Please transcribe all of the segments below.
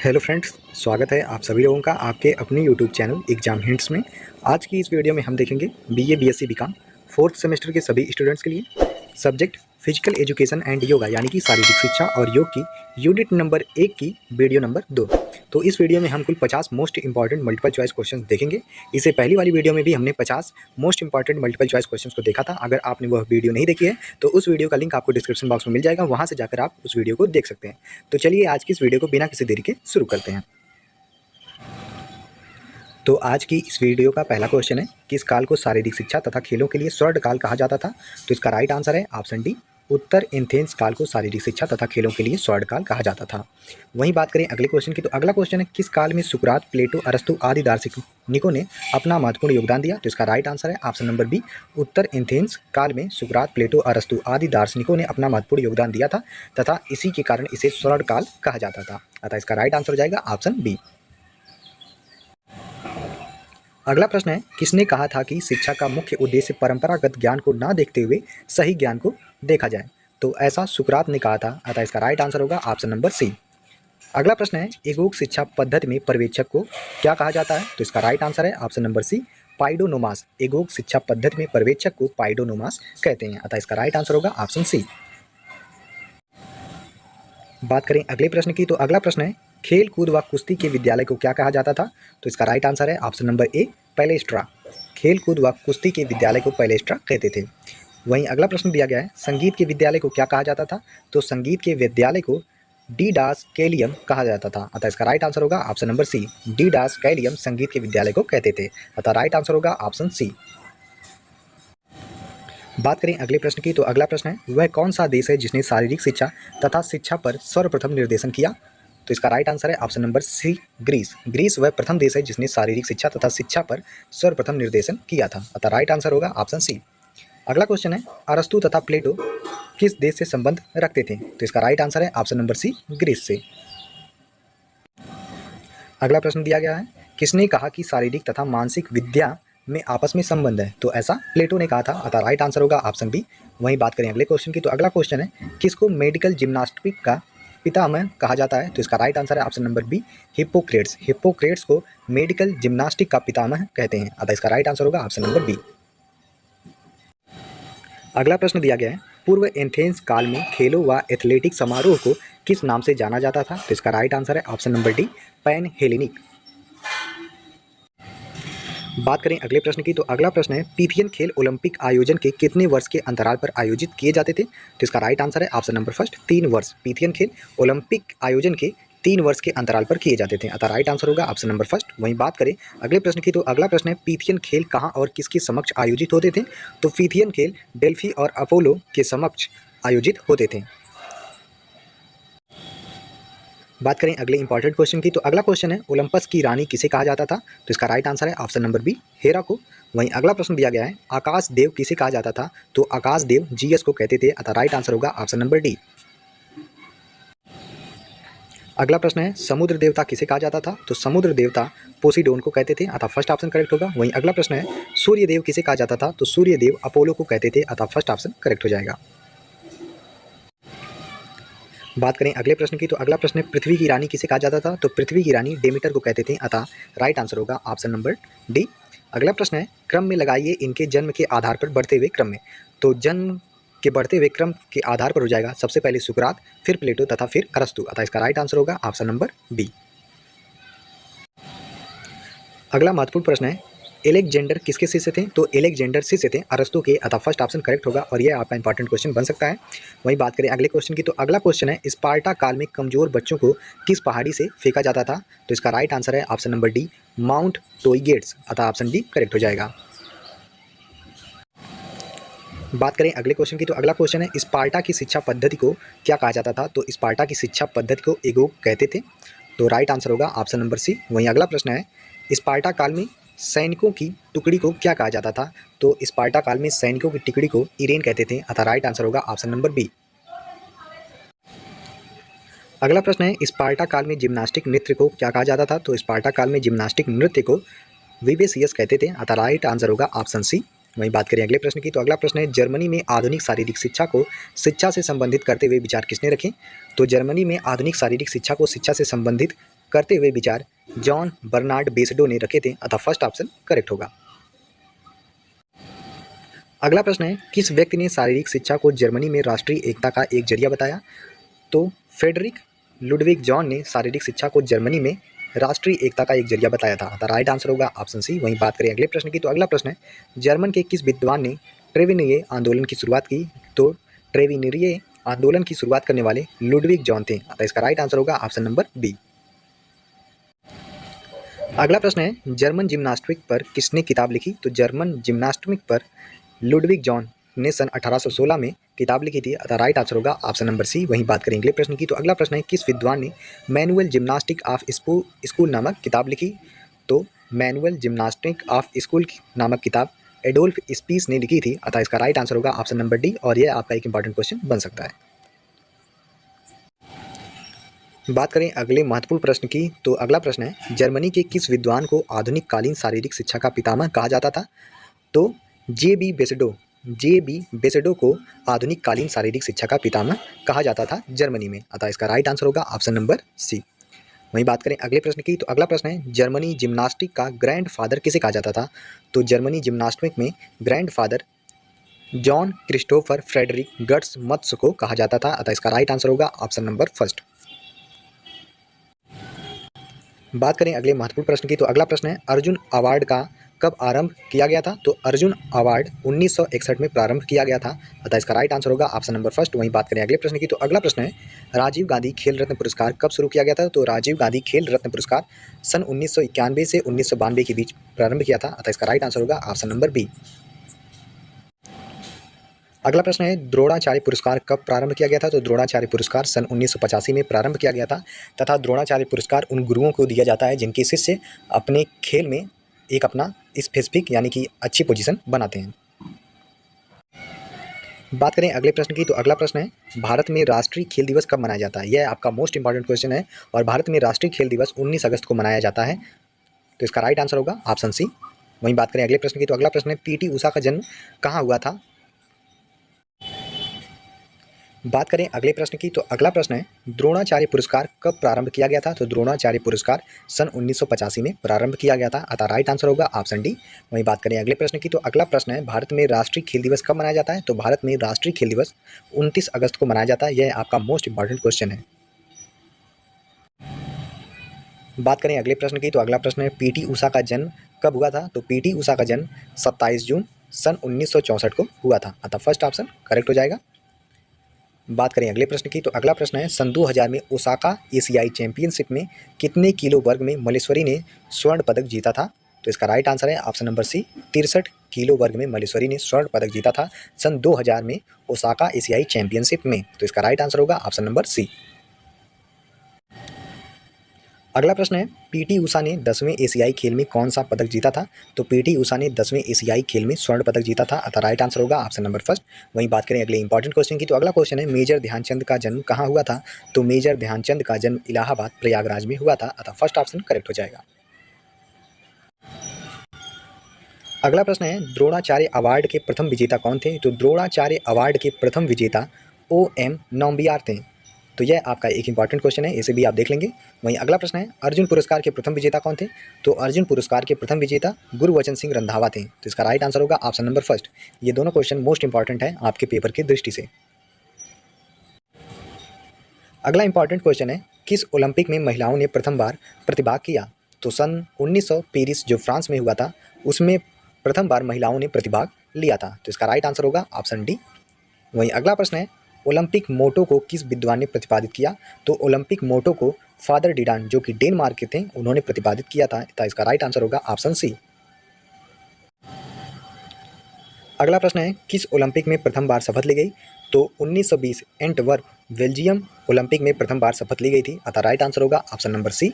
Hello friends, स्वागत है आप सभी लोगों का आपके अपने यूट्यूब चैनल एग्जाम हिंट्स में। आज की इस वीडियो में हम देखेंगे BA BSc BCom fourth semester के सभी स्टूडेंट्स के लिए subject physical education and yoga यानी कि शारीरिक शिक्षा और योग की यूनिट नंबर 1 की वीडियो नंबर 2। तो इस वीडियो में हम कुल 50 most important multiple choice question देखेंगे। इससे पहली वाली वीडियो में भी हमने 50 most important multiple choice question को देखा था। अगर आपने वह वीडियो नहीं देखी है तो उस वीडियो का लिंक आपको डिस्क्रिप्शन बॉक्स में मिल जाएगा, वहाँ से जाकर आप उस वीडियो को देख सकते हैं। तो चलिए आज की इस वीडियो को बिना किसी देरी के शुरू करते हैं। तो आज की इस वीडियो का पहला क्वेश्चन है, किस काल को शारीरिक शिक्षा तथा खेलों के लिए स्वर्ण काल कहा जाता था? तो इसका राइट आंसर है ऑप्शन डी, उत्तर एथेंस काल को शारीरिक शिक्षा तथा खेलों के लिए स्वर्ण काल कहा जाता था। वहीं बात करें अगले क्वेश्चन की, तो अगला क्वेश्चन है, किस काल में सुकरात, प्लेटो, अरस्तु आदि दार्शनिकों ने अपना महत्वपूर्ण योगदान दिया? तो इसका राइट आंसर है ऑप्शन नंबर बी, उत्तर एथेंस काल में सुकरात, प्लेटो, अरस्तु आदि दार्शनिकों ने अपना महत्वपूर्ण योगदान दिया था तथा इसी के कारण इसे स्वर्ण काल कहा जाता था। अतः इसका राइट आंसर हो जाएगा ऑप्शन बी। अगला प्रश्न है, किसने कहा था कि शिक्षा का मुख्य उद्देश्य परंपरागत ज्ञान को ना देखते हुए सही ज्ञान को देखा जाए? तो ऐसा सुकरात ने कहा था। अतः इसका राइट आंसर होगा ऑप्शन नंबर सी। अगला प्रश्न है, एगोग शिक्षा पद्धति में पर्यवेक्षक को क्या कहा जाता है? तो इसका राइट आंसर है ऑप्शन नंबर सी, पाइडोनोमास। एगोग शिक्षा पद्धति में पर्यवेक्षक को पाइडोनोमास कहते हैं। अतः इसका राइट आंसर होगा ऑप्शन सी। बात करें अगले प्रश्न की, तो अगला प्रश्न है, खेल कूद व कुश्ती के विद्यालय को क्या कहा जाता था? तो इसका राइट आंसर है ऑप्शन नंबर ए, पैलेस्ट्रा। खेल कूद व कुश्ती के विद्यालय को पैलेस्ट्रा कहते थे। वहीं अगला प्रश्न दिया गया है, संगीत के विद्यालय को क्या कहा जाता था? तो संगीत के विद्यालय को डीडास कैलियम कहा जाता था। अतः इसका राइट आंसर होगा ऑप्शन नंबर सी, डीडास कैलियम संगीत के विद्यालय को कहते थे। अतः राइट आंसर होगा ऑप्शन सी। बात करें अगले प्रश्न की, तो अगला प्रश्न है, वह कौन सा देश है जिसने शारीरिक शिक्षा तथा शिक्षा पर सर्वप्रथम निर्देशन किया? तो इसका राइट आंसर है option number C, Greece. Greece वह प्रथम देश है जिसने शारीरिक शिक्षा तथा शिक्षा पर सर्वप्रथम निर्देशन किया था। अतः राइट आंसर होगा ऑप्शन सी। अगला क्वेश्चन है, अरस्तु तथा प्लेटो किस देश से संबंध रखते थे? तो इसका राइट आंसर है ऑप्शन नंबर सी, ग्रीस से। अगला प्रश्न दिया गया है, किसने कहा कि शारीरिक तथा मानसिक विद्या में आपस में संबंध है? तो ऐसा प्लेटो ने कहा था। अतः राइट आंसर होगा ऑप्शन बी। वहीं बात करें अगले क्वेश्चन की, तो अगला क्वेश्चन है, किसको मेडिकल जिम्नास्टिक का पितामह कहा जाता है? तो इसका राइट आंसर है option number B, Hippocrates. Hippocrates को मेडिकल जिम्नास्टिक का पितामह कहते हैं। अतः इसका राइट आंसर होगा ऑप्शन नंबर बी। अगला प्रश्न दिया गया है, पूर्व एथेंस काल में खेलों व एथलेटिक समारोह को किस नाम से जाना जाता था? तो इसका राइट आंसर है option number D, pan Hellenic. बात करें अगले प्रश्न की, तो अगला प्रश्न है, पीथियन खेल ओलंपिक आयोजन के कितने वर्ष के अंतराल पर आयोजित किए जाते थे? तो इसका राइट आंसर है ऑप्शन नंबर फर्स्ट, 3 वर्ष। पीथियन खेल ओलंपिक आयोजन के 3 वर्ष के अंतराल पर किए जाते थे। अतः राइट आंसर होगा ऑप्शन नंबर फर्स्ट। वहीं बात करें अगले प्रश्न की, तो अगला प्रश्न है, पीथियन खेल कहाँ और किसके समक्ष आयोजित होते थे? तो पीथियन खेल डेल्फी और अपोलो के समक्ष आयोजित होते थे। बात करें अगले इंपॉर्टेंट क्वेश्चन की, तो अगला क्वेश्चन है, ओलंपस की रानी किसे कहा जाता था? तो इसका राइट आंसर है ऑप्शन नंबर बी, हेरा को। वहीं अगला प्रश्न दिया गया है, आकाश देव किसे कहा जाता था? तो आकाश देव जीएस को कहते थे। अतः राइट आंसर होगा ऑप्शन नंबर डी। अगला प्रश्न है, समुद्र देवता किसे कहा जाता था? तो समुद्र देवता पोसीडोन को कहते थे। अतः फर्स्ट ऑप्शन करेक्ट होगा। वहीं अगला प्रश्न है, सूर्य देव किसे कहा जाता था? तो सूर्य देव अपोलो को कहते थे। अतः फर्स्ट ऑप्शन करेक्ट हो जाएगा। बात करें अगले प्रश्न की, तो अगला प्रश्न है, पृथ्वी की रानी किसे कहा जाता था? तो पृथ्वी की रानी डेमीटर को कहते थे। अतः राइट आंसर होगा ऑप्शन नंबर डी। अगला प्रश्न है, क्रम में लगाइए इनके जन्म के आधार पर बढ़ते हुए क्रम में। तो जन्म के बढ़ते हुए क्रम के आधार पर हो जाएगा सबसे पहले सुकरात, फिर प्लेटो तथा फिर अरस्तु। अतः इसका राइट आंसर होगा ऑप्शन नंबर बी। अगला महत्वपूर्ण प्रश्न है, एलेक्जेंडर किसके शिष्य थे? तो एलेक्जेंडर शिष्य थे अरस्तु के। अतः फर्स्ट ऑप्शन करेक्ट होगा और यह आपका इंपॉर्टेंट क्वेश्चन बन सकता है। वहीं बात करें अगले क्वेश्चन की, तो अगला क्वेश्चन है, स्पार्टा काल में कमजोर बच्चों को किस पहाड़ी से फेंका जाता था? तो इसका राइट आंसर है ऑप्शन नंबर डी, माउंट टोईगेट्स। अतः ऑप्शन डी करेक्ट हो जाएगा। बात करें अगले क्वेश्चन की, तो अगला क्वेश्चन है, स्पार्टा की शिक्षा पद्धति को क्या कहा जाता था? तो स्पार्टा की शिक्षा पद्धति को एगोग कहते थे। तो राइट आंसर होगा ऑप्शन नंबर सी। वहीं अगला प्रश्न है, स्पार्टा काल में सैनिकों की टुकड़ी को क्या कहा जाता था? तो स्पार्टा काल में सैनिकों की टुकड़ी को इरेन कहते थे। अतः राइट आंसर होगा ऑप्शन नंबर बी। अगला प्रश्न है, स्पार्टा काल में जिम्नास्टिक नृत्य को क्या कहा जाता था? तो स्पार्टा काल में जिम्नास्टिक नृत्य को विवेसियस कहते थे। अतः राइट आंसर होगा ऑप्शन सी। वहीं बात करें अगले प्रश्न की, तो अगला प्रश्न है, जर्मनी में आधुनिक शारीरिक शिक्षा को शिक्षा से संबंधित करते हुए विचार किसने रखे? तो जर्मनी में आधुनिक शारीरिक शिक्षा को शिक्षा से संबंधित करते हुए विचार जॉन बर्नार्ड बेसडो ने रखे थे, अतः फर्स्ट ऑप्शन करेक्ट होगा। अगला प्रश्न है, किस व्यक्ति ने शारीरिक शिक्षा को जर्मनी में राष्ट्रीय एकता का एक जरिया बताया? तो फ्रेडरिक लुडविग जॉन ने शारीरिक शिक्षा को जर्मनी में राष्ट्रीय एकता का एक जरिया बताया था, अतः राइट आंसर होगा ऑप्शन सी। वहीं बात करें अगले प्रश्न की, तो अगला प्रश्न है, जर्मन के किस विद्वान ने ट्रेविनिये आंदोलन की शुरुआत की? तो ट्रेविनिये आंदोलन की शुरुआत करने वाले लुडविग जॉन थे, अतः इसका राइट आंसर होगा ऑप्शन नंबर बी। अगला प्रश्न है, जर्मन जिम्नास्टिक पर किसने किताब लिखी? तो जर्मन जिम्नास्टिक पर लुडविग जॉन ने सन 1816 में किताब लिखी थी, अतः राइट आंसर होगा ऑप्शन नंबर सी। वहीं बात करें अगले प्रश्न की, तो अगला प्रश्न है, किस विद्वान ने मैनुअल जिम्नास्टिक ऑफ स्कूल नामक किताब लिखी? तो मैनुअल जिम्नास्टिक ऑफ स्कूल नामक किताब एडोल्फ स्पीस ने लिखी थी, अतः इसका राइट आंसर होगा ऑप्शन नंबर डी, और यह आपका एक इंपॉर्टेंट क्वेश्चन बन सकता है। बात करें अगले महत्वपूर्ण प्रश्न की, तो अगला प्रश्न है, जर्मनी के किस विद्वान को आधुनिक कालीन शारीरिक शिक्षा का पितामह कहा जाता था? तो जे बी बेसेडो को आधुनिक कालीन शारीरिक शिक्षा का पितामह कहा जाता था जर्मनी में, अतः इसका राइट आंसर होगा ऑप्शन नंबर सी। वहीं बात करें अगले प्रश्न की, तो अगला प्रश्न है, जर्मनी जिम्नास्टिक का ग्रैंड फादर किसे कहा जाता था? तो जर्मनी जिम्नास्टिक में grand father John Christopher Frederick GutsMuths को कहा जाता था, अतः इसका राइट आंसर होगा ऑप्शन नंबर फर्स्ट। बात करें अगले महत्वपूर्ण प्रश्न की, तो अगला प्रश्न है, अर्जुन अवार्ड का कब आरंभ किया गया था? तो अर्जुन अवार्ड 1961 में प्रारंभ किया गया था, अतः इसका राइट आंसर होगा ऑप्शन नंबर फर्स्ट। वहीं बात करें अगले प्रश्न की, तो अगला प्रश्न है, राजीव गांधी खेल रत्न पुरस्कार कब शुरू किया गया था? तो राजीव गांधी खेल रत्न पुरस्कार सन 1991 से 1992 के बीच प्रारंभ किया था, अतः इसका राइट आंसर होगा ऑप्शन नंबर बी। अगला प्रश्न है, द्रोणाचार्य पुरस्कार कब प्रारंभ किया गया था? तो द्रोणाचार्य पुरस्कार सन 1985 में प्रारंभ किया गया था, तथा द्रोणाचार्य पुरस्कार उन गुरुओं को दिया जाता है जिनके शिष्य अपने खेल में एक अपना स्पेसिफिक यानी कि अच्छी पोजीशन बनाते हैं। बात करें अगले प्रश्न की, तो अगला प्रश्न है, भारत में राष्ट्रीय खेल दिवस कब मनाया जाता है? यह आपका मोस्ट इंपॉर्टेंट क्वेश्चन है, और भारत में राष्ट्रीय खेल दिवस 19 अगस्त को मनाया जाता है, तो इसका राइट आंसर होगा ऑप्शन सी। वहीं बात करें अगले प्रश्न की, तो अगला प्रश्न है, पीटी उषा का जन्म कहाँ हुआ था? बात करें अगले प्रश्न की, तो अगला प्रश्न है, द्रोणाचार्य पुरस्कार कब प्रारंभ किया गया था? तो द्रोणाचार्य पुरस्कार सन 1985 में प्रारंभ किया गया था, अतः राइट आंसर होगा ऑप्शन डी। वहीं बात करें अगले प्रश्न की, तो अगला प्रश्न है, भारत में राष्ट्रीय खेल दिवस कब मनाया जाता है? तो भारत में राष्ट्रीय खेल दिवस 29 अगस्त को मनाया जाता है, यह आपका मोस्ट इंपॉर्टेंट क्वेश्चन है। बात करें अगले प्रश्न की, तो अगला प्रश्न है, पीटी उषा का जन्म कब हुआ था? तो पीटी उषा का जन्म 27 जून सन 1964 को हुआ था, अतः फर्स्ट ऑप्शन करेक्ट हो जाएगा। बात करें अगले प्रश्न की, तो अगला प्रश्न है, सन 2000 में ओसाका एशियाई चैंपियनशिप में कितने किलो वर्ग में मलेश्वरी ने स्वर्ण पदक जीता था? तो इसका राइट आंसर है ऑप्शन नंबर सी, 63 किलो वर्ग में मलेश्वरी ने स्वर्ण पदक जीता था सन 2000 में ओसाका एशियाई चैंपियनशिप में, तो इसका राइट आंसर होगा ऑप्शन नंबर सी। अगला प्रश्न है, पीटी उषा ने 10वें एशियाई खेल में कौन सा पदक जीता था? तो पीटी उषा ने 10वें एशियाई खेल में स्वर्ण पदक जीता था, अतः राइट आंसर होगा ऑप्शन नंबर फर्स्ट। वहीं बात करें अगले इंपॉर्टेंट क्वेश्चन की, तो अगला क्वेश्चन है, मेजर ध्यानचंद का जन्म कहाँ हुआ था? तो मेजर ध्यानचंद का जन्म इलाहाबाद प्रयागराज में हुआ था, अतः फर्स्ट ऑप्शन करेक्ट हो जाएगा। अगला प्रश्न है, द्रोणाचार्य अवार्ड के प्रथम विजेता कौन थे? तो द्रोणाचार्य अवार्ड के प्रथम विजेता OM नौम्बियार थे, तो यह आपका एक इंपॉर्टेंट क्वेश्चन है, इसे भी आप देख लेंगे। वहीं अगला प्रश्न है, अर्जुन पुरस्कार के प्रथम विजेता कौन थे? तो अर्जुन पुरस्कार के प्रथम विजेता गुरबचन सिंह रंधावा थे, तो इसका राइट आंसर होगा ऑप्शन नंबर फर्स्ट। ये दोनों क्वेश्चन मोस्ट इंपॉर्टेंट है आपके पेपर की दृष्टि से। अगला इंपॉर्टेंट क्वेश्चन है, किस ओलंपिक में महिलाओं ने प्रथम बार प्रतिभाग किया? तो सन 1900 पेरिस जो फ्रांस में हुआ था, उसमें प्रथम बार महिलाओं ने प्रतिभाग लिया था, तो इसका राइट आंसर होगा ऑप्शन डी। वहीं अगला प्रश्न है, ओलंपिक मोटो को किस विद्वान ने प्रतिपादित किया? तो ओलंपिक मोटो को फादर डिडान जो कि डेनमार्क के थे, उन्होंने प्रतिपादित किया था, इसका राइट आंसर होगा ऑप्शन सी। अगला प्रश्न है, किस ओलंपिक में प्रथम बार शपथ ली गई? तो 1920 एंटवर्प बेल्जियम ओलंपिक में प्रथम बार शपथ ली गई थी, अतः राइट आंसर होगा ऑप्शन नंबर सी।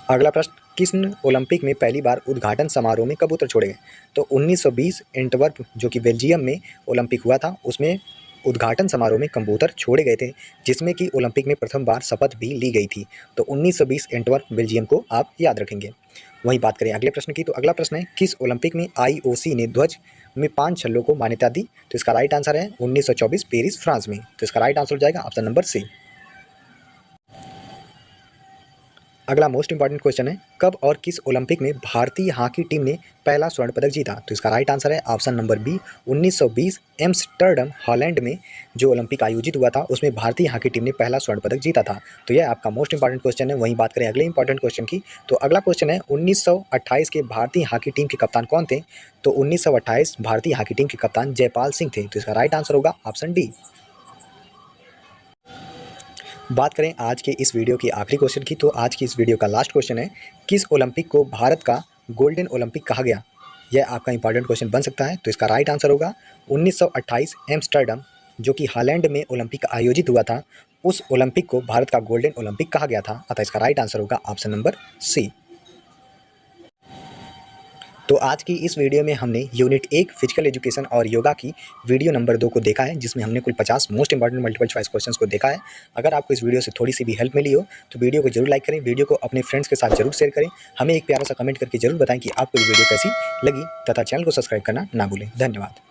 अगला प्रश्न, किस ओलंपिक में पहली बार उद्घाटन समारोह में कबूतर छोड़े गए? तो 1920 एंटवर्प जो कि बेल्जियम में ओलंपिक हुआ था, उसमें उद्घाटन समारोह में कबूतर छोड़े गए थे, जिसमें कि ओलंपिक में प्रथम बार शपथ भी ली गई थी। तो 1920 एंटवर्प बेल्जियम को आप याद रखेंगे। वहीं बात करें अगले प्रश्न की, तो अगला प्रश्न है, किस ओलंपिक में IOC ने ध्वज में 5 छल्लों को मान्यता दी? तो इसका राइट आंसर है 1924 पेरिस फ्रांस में, तो इसका राइट आंसर हो जाएगा ऑप्शन नंबर सी। अगला मोस्ट इंपॉर्टेंट क्वेश्चन है, कब और किस ओलंपिक में भारतीय हॉकी टीम ने पहला स्वर्ण पदक जीता? तो इसका राइट आंसर है option number B, 1920 Amsterdam Holland में जो ओलंपिक आयोजित हुआ था उसमें भारतीय हॉकी टीम ने पहला स्वर्ण पदक जीता था। तो यह आपका मोस्ट इंपॉर्टेंट क्वेश्चन है। वहीं बात करें अगले इंपॉर्टेंट क्वेश्चन की, तो अगला क्वेश्चन है 1928 के भारतीय हॉकी टीम के कप्तान कौन थे? तो 1928 भारतीय हॉकी टीम के कप्तान जयपाल सिंह थे। तो इसका राइट आंसर होगा ऑप्शन डी। बात करें आज के इस वीडियो की आखिरी क्वेश्चन की, तो आज की इस वीडियो का लास्ट क्वेश्चन है, किस ओलंपिक को भारत का गोल्डन ओलंपिक कहा गया? यह आपका इंपॉर्टेंट क्वेश्चन बन सकता है। तो इसका राइट आंसर होगा 1928 एम्स्टर्डम, जो कि हॉलैंड में ओलंपिक आयोजित हुआ था, उस ओलंपिक को भारत का गोल्डन ओलंपिक कहा गया था। अतः इसका राइट आंसर होगा ऑप्शन नंबर सी। तो आज की इस वीडियो में हमने यूनिट 1 फिजिकल एजुकेशन और योगा की वीडियो नंबर 2 को देखा है, जिसमें हमने कुल 50 most important multiple choice questions को देखा है। अगर आपको इस वीडियो से थोड़ी सी भी हेल्प मिली हो तो वीडियो को जरूर लाइक करें, वीडियो को अपने फ्रेंड्स के साथ जरूर शेयर करें, हमें एक प्यारा सा कमेंट करके जरूर बताएं कि आपको ये वीडियो कैसी लगी, तथा चैनल को सब्सक्राइब करना ना भूलें। धन्यवाद।